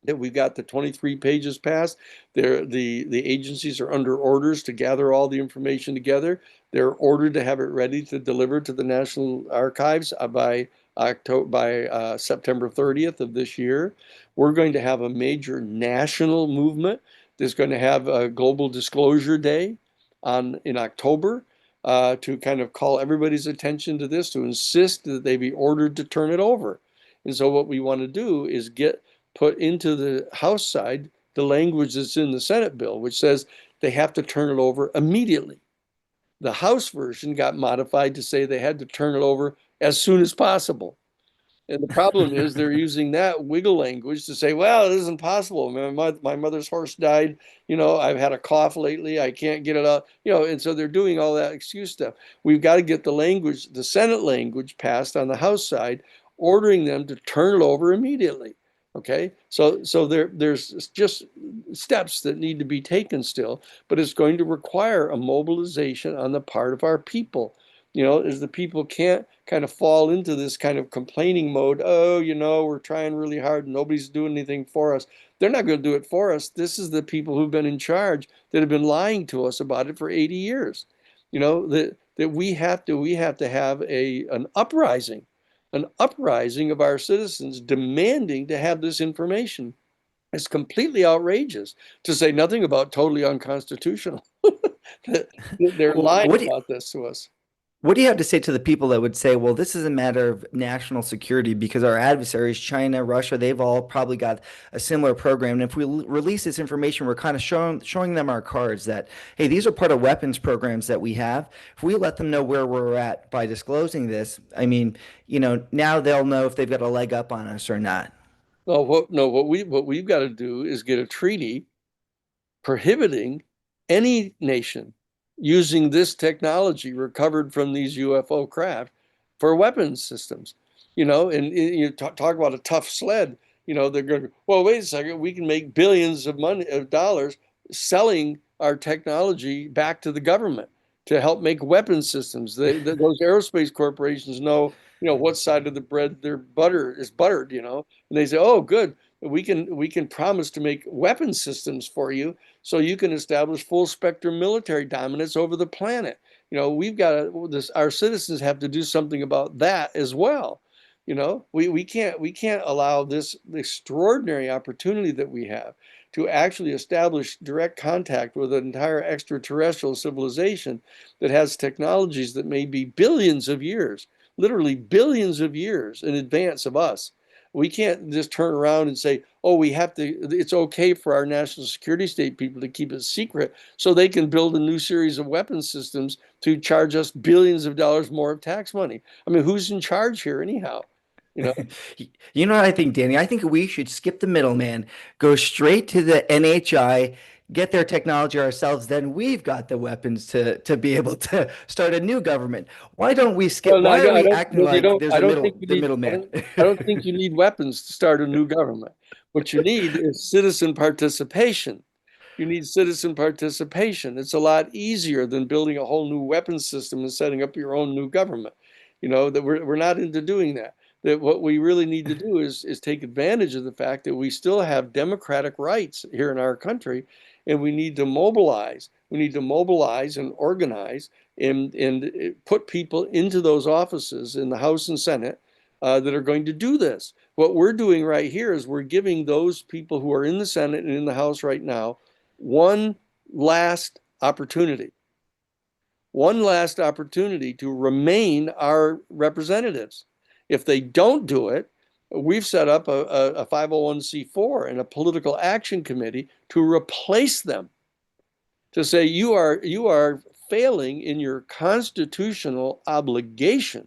That we've got the 23 pages passed. The agencies are under orders to gather all the information together. They're ordered to have it ready to deliver to the National Archives by September 30th of this year. We're going to have a major national movement that's going to have a Global Disclosure Day in October, to kind of call everybody's attention to this, to insist that they be ordered to turn it over. And so what we want to do is put into the House side the language that's in the Senate bill, which says they have to turn it over immediately. The House version got modified to say they had to turn it over as soon as possible. And the problem is they're using that wiggle language to say, well, it isn't possible. My mother's horse died. You know, I've had a cough lately. I can't get it out. You know, and so they're doing all that excuse stuff. We've got to get the language, the Senate language passed on the House side, ordering them to turn it over immediately. Okay, so there's just steps that need to be taken still, but it's going to require a mobilization on the part of our people. You know, as the people can't kind of fall into this kind of complaining mode. Oh, you know, we're trying really hard and nobody's doing anything for us. They're not going to do it for us. This is the people who've been in charge that have been lying to us about it for 80 years. You know, that we have to have an uprising of our citizens demanding to have this information. It's completely outrageous, to say nothing about totally unconstitutional. They're Well, lying about this to us. what do you have to say to the people that would say, well, this is a matter of national security because our adversaries, China, Russia, they've all probably got a similar program. And if we release this information, we're kind of showing them our cards that, hey, these are part of weapons programs that we have. If we let them know where we're at by disclosing this, I mean, now they'll know if they've got a leg up on us or not. No, what we've got to do is get a treaty prohibiting any nation using this technology recovered from these UFO craft for weapons systems. You know, and you talk about a tough sled. You know, they're going, well, wait a second, we can make billions of dollars selling our technology back to the government to help make weapon systems. Those aerospace corporations know, what side of the bread their butter is buttered, and they say, oh, good, we can promise to make weapon systems for you so you can establish full spectrum military dominance over the planet. We've got this, our citizens have to do something about that as well. We can't allow this extraordinary opportunity that we have to actually establish direct contact with an entire extraterrestrial civilization that has technologies that may be billions of years, literally billions of years in advance of us. We can't just turn around and say, oh, it's okay for our national security state people to keep it secret so they can build a new series of weapon systems to charge us billions of dollars more of tax money. I mean, who's in charge here anyhow? You know, You know what I think, Danny? I think we should skip the middleman, go straight to the NHI, get their technology ourselves. Then we've got the weapons to be able to start a new government. Why don't we skip? well, no, Why are I we don't, acting no, you like don't, there's I a don't think middle you the need, middleman? I don't think you need weapons to start a new government. What you need is citizen participation. You need citizen participation. It's a lot easier than building a whole new weapons system and setting up your own new government. That we're not into doing that. That what we really need to do is take advantage of the fact that we still have democratic rights here in our country, and we need to mobilize. We need to mobilize and organize and put people into those offices in the House and Senate that are going to do this. What we're doing right here is we're giving those people who are in the Senate and in the House right now one last opportunity, one last opportunity to remain our representatives. If they don't do it, we've set up a 501c4 and a political action committee to replace them, to say you are failing in your constitutional obligation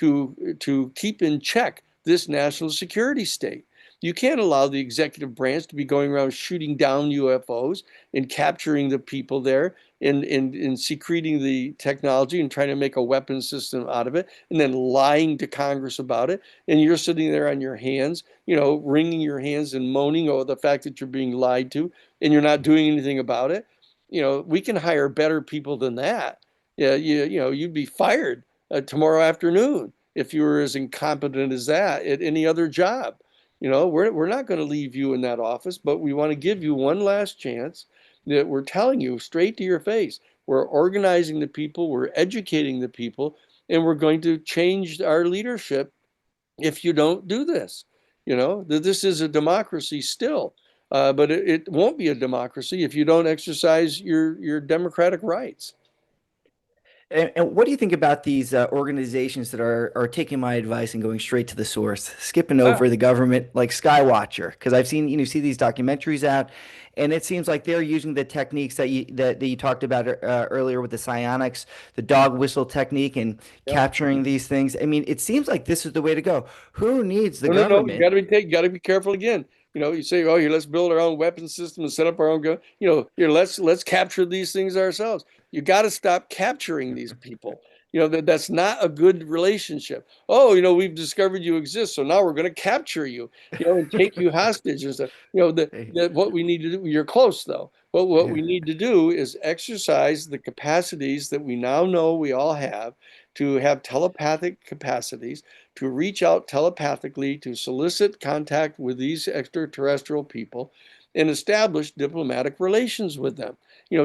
to keep in check this national security state. You can't allow the executive branch to be going around shooting down UFOs and capturing the people there and secreting the technology and trying to make a weapon system out of it and then lying to Congress about it. And you're sitting there on your hands, wringing your hands and moaning over the fact that you're being lied to and you're not doing anything about it. We can hire better people than that. Yeah, you'd be fired tomorrow afternoon if you were as incompetent as that at any other job. We're not going to leave you in that office, but we want to give you one last chance that we're telling you straight to your face. We're organizing the people, we're educating the people, and we're going to change our leadership if you don't do this. That this is a democracy still, but it won't be a democracy if you don't exercise your democratic rights. And what do you think about these organizations that are taking my advice and going straight to the source, skipping Ah, over the government, like Skywatcher? Because I've seen, see these documentaries out, and it seems like they're using the techniques that you talked about earlier with the psionics, the dog whistle technique, and yep. capturing these things. I mean, it seems like this is the way to go. Who needs the No, no, no. You government? got to be careful again. You say, oh, here, let's build our own weapon system and set up our own gun. Here, let's capture these things ourselves. You got to stop capturing these people. That's not a good relationship. Oh, we've discovered you exist, so now we're going to capture you, and take you hostage and stuff. That what we need to do. You're close though. But what Yeah. we need to do is exercise the capacities that we now know we all have telepathic capacities to reach out telepathically to solicit contact with these extraterrestrial people and establish diplomatic relations with them.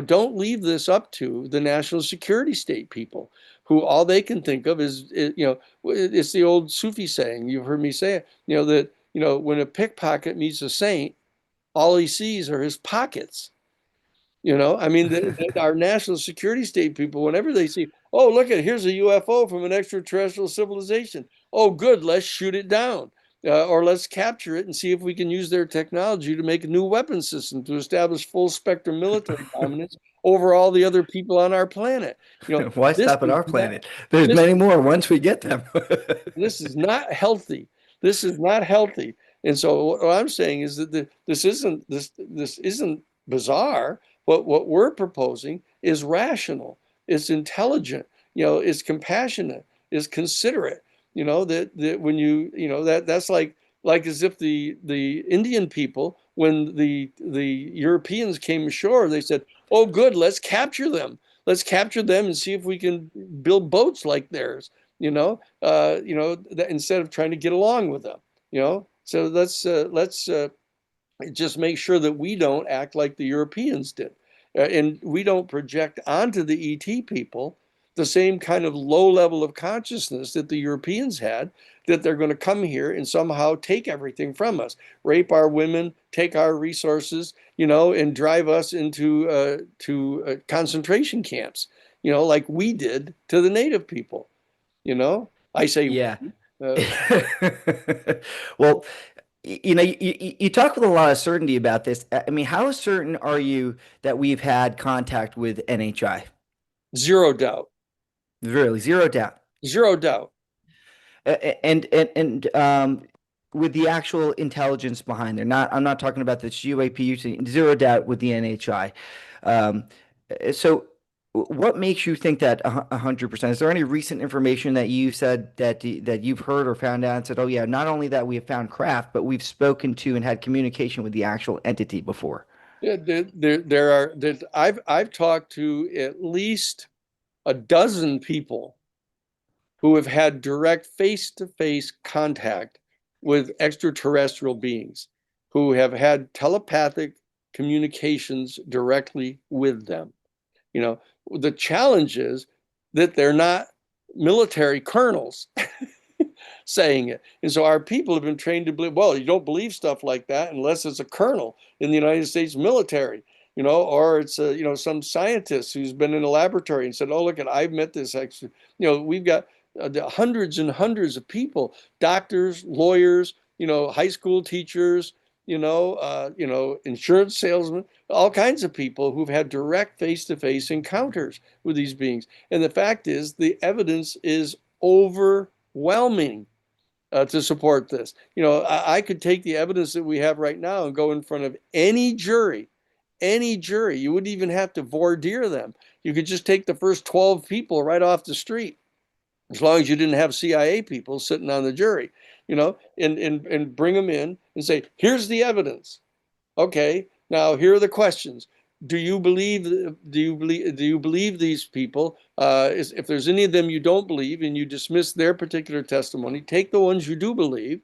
Don't leave this up to the national security state people who all they can think of is, it's the old Sufi saying, you've heard me say it, that, when a pickpocket meets a saint, all he sees are his pockets. I mean, our national security state people, whenever they see, oh, look at here's a UFO from an extraterrestrial civilization. Oh, good, let's shoot it down. Or let's capture it and see if we can use their technology to make a new weapon system to establish full spectrum military dominance over all the other people on our planet. Why This stop at is our not planet? There's this many more once we get them. this is not healthy. This is not healthy. And so what I'm saying is that this isn't bizarre. What we're proposing is rational. It's intelligent. It's compassionate. It's considerate. That when that's like as if the Indian people, when the Europeans came ashore, they said, "Oh, good, let's capture them. Let's capture them and see if we can build boats like theirs." Instead of trying to get along with them. So let's just make sure that we don't act like the Europeans did, and we don't project onto the ET people the same kind of low level of consciousness that the Europeans had, that they're going to come here and somehow take everything from us, rape our women, take our resources, and drive us into to concentration camps, like we did to the native people. I say, Yeah. uh, Well, you talk with a lot of certainty about this. I mean, how certain are you that we've had contact with NHI? zero doubt, Really, zero doubt. zero doubt. And with the actual intelligence behind there, I'm not talking about this UAP using zero doubt with the NHI. Um, so what makes you think that 100%? Is there any recent information that you said that you've heard or found out and said, oh yeah, not only that we have found craft, but we've spoken to and had communication with the actual entity before? Yeah, I've talked to at least a dozen people who have had direct face-to-face contact with extraterrestrial beings, who have had telepathic communications directly with them. You know, the challenge is that they're not military colonels saying it. And so our people have been trained to believe, well, you don't believe stuff like that unless it's a colonel in the United States military, or it's some scientist who's been in a laboratory and said, oh, look, I've met this extra, we've got hundreds and hundreds of people, doctors, lawyers, high school teachers, insurance salesmen, all kinds of people who've had direct face-to-face encounters with these beings. And the fact is, the evidence is overwhelming. overwhelming to support this. I could take the evidence that we have right now and go in front of any jury, any jury. You wouldn't even have to voir dire them. You could just take the first 12 people right off the street, as long as you didn't have CIA people sitting on the jury, and bring them in and say, here's the evidence. Okay, now here are the questions. Do you believe these people? If there's any of them you don't believe and you dismiss their particular testimony, take the ones you do believe.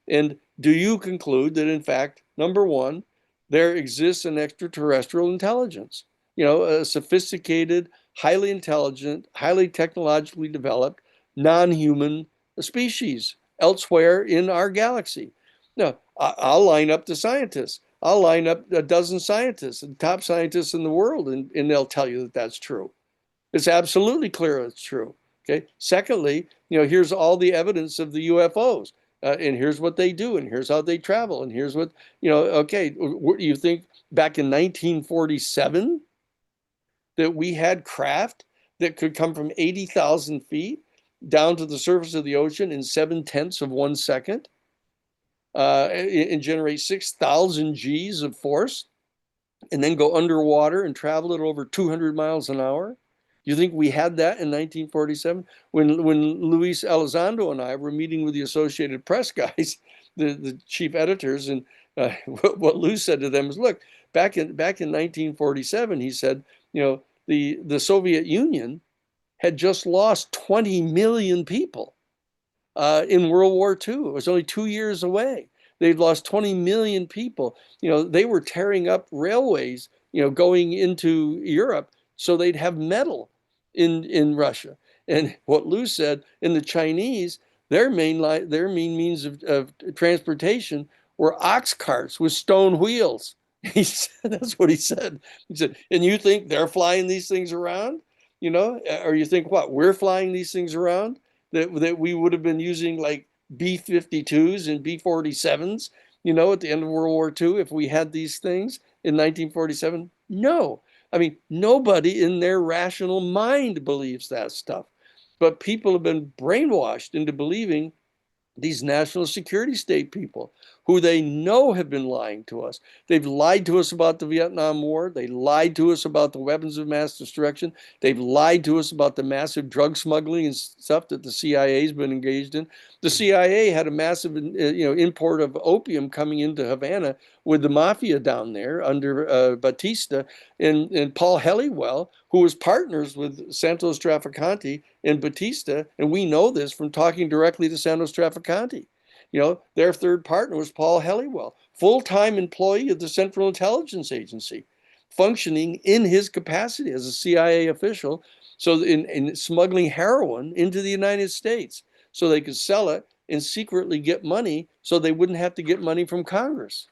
And do you conclude that, in fact, number one, there exists an extraterrestrial intelligence, a sophisticated, highly intelligent, highly technologically developed, non-human species elsewhere in our galaxy? Now, I'll line up the scientists. I'll line up a dozen scientists, the top scientists in the world, and they'll tell you that that's true. It's absolutely clear it's true. Okay. Secondly, here's all the evidence of the UFOs, and here's what they do, and here's how they travel, and here's what, okay, what do you think back in 1947 that we had craft that could come from 80,000 feet down to the surface of the ocean in 7/10 of 1 second? And generate 6,000 G's of force and then go underwater and travel at over 200 miles an hour? You think we had that in 1947 when Luis Elizondo and I were meeting with the Associated Press guys, the chief editors, and what Lou said to them is, look, back in 1947, he said, the Soviet Union had just lost 20 million people in World War II. It was only 2 years away. They'd lost 20 million people. They were tearing up railways, going into Europe so they'd have metal in Russia. And what Lou said, in the Chinese, their main means of transportation were ox carts with stone wheels. He said, that's what he said. He said, and you think they're flying these things around? Or you think what? We're flying these things around? That we would have been using like B-52s and B-47s, at the end of World War II if we had these things in 1947? No. I mean, nobody in their rational mind believes that stuff. But people have been brainwashed into believing these national security state people who they know have been lying to us. They've lied to us about the Vietnam War. They lied to us about the weapons of mass destruction. They've lied to us about the massive drug smuggling and stuff that the CIA has been engaged in. The CIA had a massive, import of opium coming into Havana with the mafia down there under Batista and Paul Helliwell, who was partners with Santos Trafficante and Batista. And we know this from talking directly to Santos Trafficante. Their third partner was Paul Helliwell, full-time employee of the Central Intelligence Agency, functioning in his capacity as a CIA official, so in smuggling heroin into the United States so they could sell it and secretly get money so they wouldn't have to get money from Congress.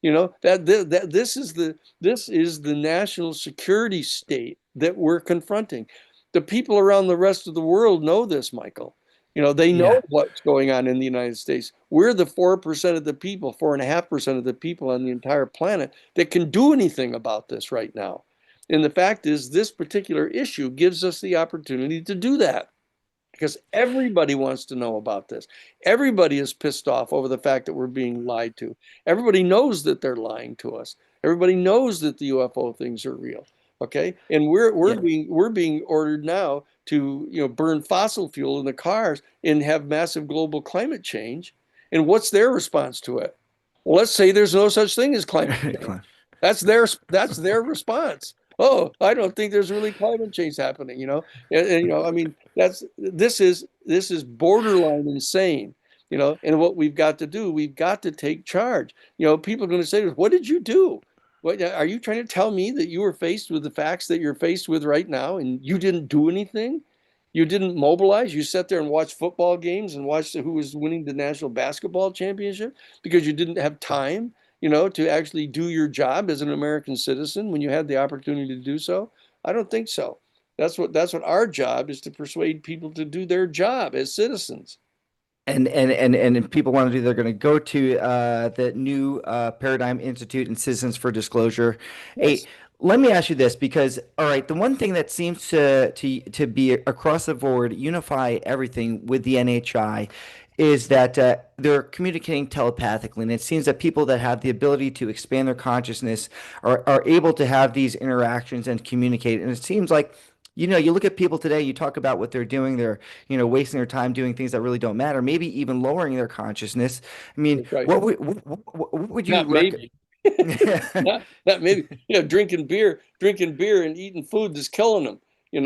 This is the national security state that we're confronting. The people around the rest of the world know this, Michael. They know Yeah. what's going on in the United States. We're the 4% of the people, 4.5% of the people on the entire planet that can do anything about this right now. And the fact is, this particular issue gives us the opportunity to do that because everybody wants to know about this. Everybody is pissed off over the fact that we're being lied to. Everybody knows that they're lying to us. Everybody knows that the UFO things are real. Okay, and Yeah. we're being ordered now to burn fossil fuel in the cars and have massive global climate change. And what's their response to it? Well, let's say there's no such thing as climate change. That's their response. Oh, I don't think there's really climate change happening, and I mean, this is borderline insane, and what we've got to do, we've got to take charge. People are going to say, what did you do? What are you trying to tell me, that you were faced with the facts that you're faced with right now and you didn't do anything? You didn't mobilize. You sat there and watched football games and watched who was winning the national basketball championship because you didn't have time, to actually do your job as an American citizen when you had the opportunity to do so? I don't think so. That's what our job is, to persuade people to do their job as citizens. And people want to do, they're going to go to the new Paradigm Institute and Citizens for Disclosure. Hey, Yes. Let me ask you this, because all right, the one thing that seems to be across the board, unify everything with the NHI, is that they're communicating telepathically, and it seems that people that have the ability to expand their consciousness are able to have these interactions and communicate. And it seems like, you look at people today, you talk about what they're doing, they're, wasting their time doing things that really don't matter, maybe even lowering their consciousness. I mean, That's right. what would you Not maybe. recommend? Not maybe. Drinking beer and eating food that's killing them. And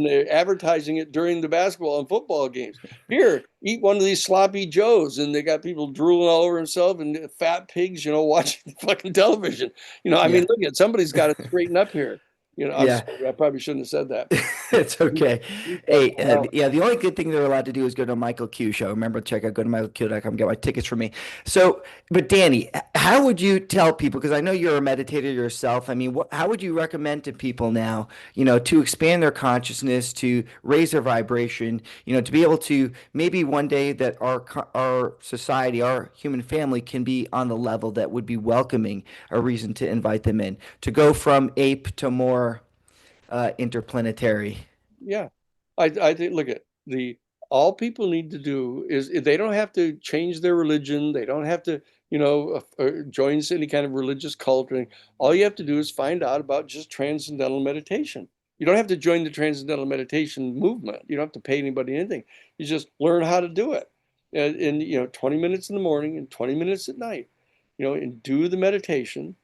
they're advertising it during the basketball and football games. Here, eat one of these sloppy joes, and they got people drooling all over themselves and fat pigs, watching fucking television. I mean, Yeah. look at somebody's got to straighten up here. I'm Yeah. sorry, I probably shouldn't have said that. It's okay. But Hey, yeah, the only good thing they're allowed to do is go to Michael Q show. Remember, check out go to michaelq.com, get my tickets for me. So, but Danny, how would you tell people? Because I know you're a meditator yourself. I mean, how would you recommend to people now, to expand their consciousness, to raise their vibration, to be able to maybe one day that our society, our human family can be on the level that would be welcoming a reason to invite them in, to go from ape to more interplanetary. yeah, I think look at the all people need to do is they don't have to change their religion. They don't have to, join any kind of religious cult or anything. All you have to do is find out about just transcendental meditation. You don't have to join the transcendental meditation movement. You don't have to pay anybody anything. You just learn how to do it. And 20 minutes in the morning and 20 minutes at night, and do the meditation.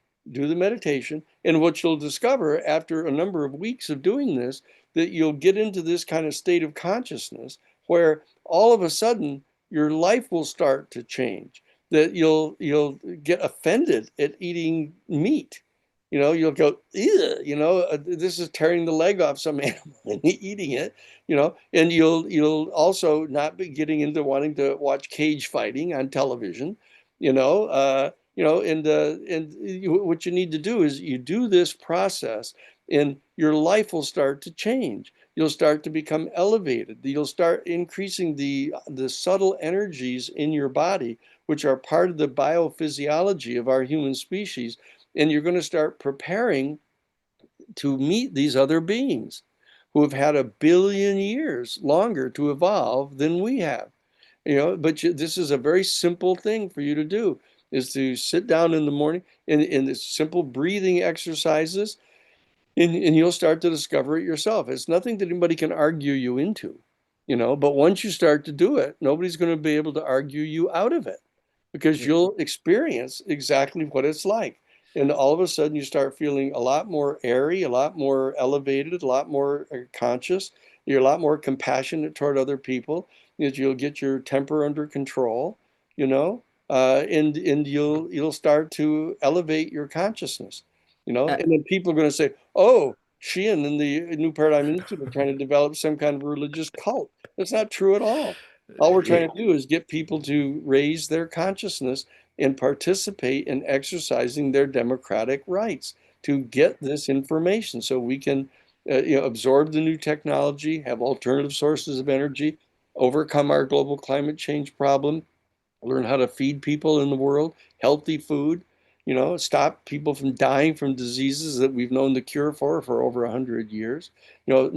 And what you'll discover after a number of weeks of doing this, that you'll get into this kind of state of consciousness where all of a sudden your life will start to change. That you'll get offended at eating meat. You'll go, ew, this is tearing the leg off some animal and eating it, and you'll also not be getting into wanting to watch cage fighting on television, what you need to do is you do this process and your life will start to change. You'll start to become elevated. You'll start increasing the subtle energies in your body, which are part of the biophysiology of our human species. And you're going to start preparing to meet these other beings who have had 1 billion years longer to evolve than we have. But this is a very simple thing for you to do, is to sit down in the morning and the simple breathing exercises, and you'll start to discover it yourself. It's nothing that anybody can argue you into, but once you start to do it, nobody's going to be able to argue you out of it because you'll experience exactly what it's like. And all of a sudden, you start feeling a lot more airy, a lot more elevated, a lot more conscious. You're a lot more compassionate toward other people. That you'll get your temper under control, and you'll start to elevate your consciousness, Uh, and then people are going to say, "Oh, Sheehan and the New Paradigm Institute are trying to develop some kind of religious cult." That's not true at all. All we're trying to do is get people to raise their consciousness and participate in exercising their democratic rights to get this information so we can absorb the new technology, have alternative sources of energy, overcome our global climate change problem, learn how to feed people in the world healthy food, stop people from dying from diseases that we've known the cure for over 100 years. No,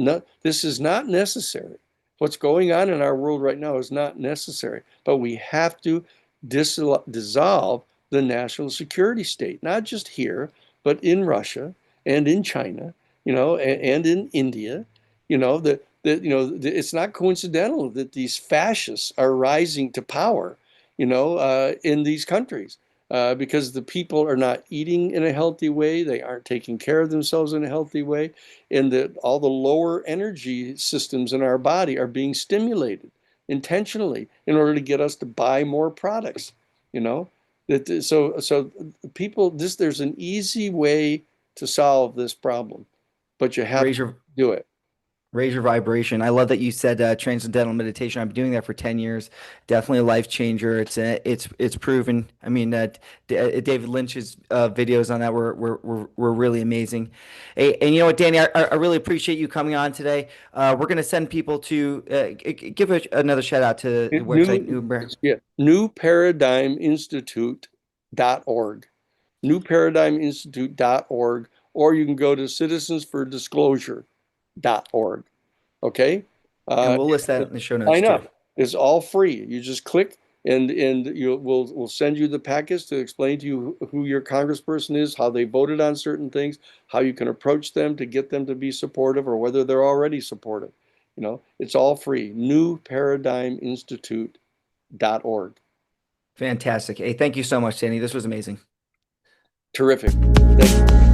this is not necessary. What's going on in our world right now is not necessary, but we have to dissolve the national security state, not just here, but in Russia and in China, and in India. It's not coincidental that these fascists are rising to power, in these countries. Because the people are not eating in a healthy way, they aren't taking care of themselves in a healthy way, and that all the lower energy systems in our body are being stimulated intentionally in order to get us to buy more products. You know, so people, there's an easy way to solve this problem, but you have raise to your do it. raise your vibration. I love that you said transcendental meditation. I've been doing that for 10 years. Definitely a life changer. It's proven. I mean, David Lynch's videos on that were really amazing. Hey, and you know what, Danny, I really appreciate you coming on today. We're going to send people to give another shout out to the website, New, Uber. yeah, newparadigminstitute.org. Newparadigminstitute.org. or you can go to citizensfordisclosure.org. Okay. And Uh, we'll list that in the show notes Sign too. up. It's all free. You just click and we'll send you the package to explain to you who your congressperson is, how they voted on certain things, how you can approach them to get them to be supportive or whether they're already supportive. It's all free. newparadigminstitute.org. Fantastic. Hey, thank you so much, Danny. This was amazing. Terrific. Thank you.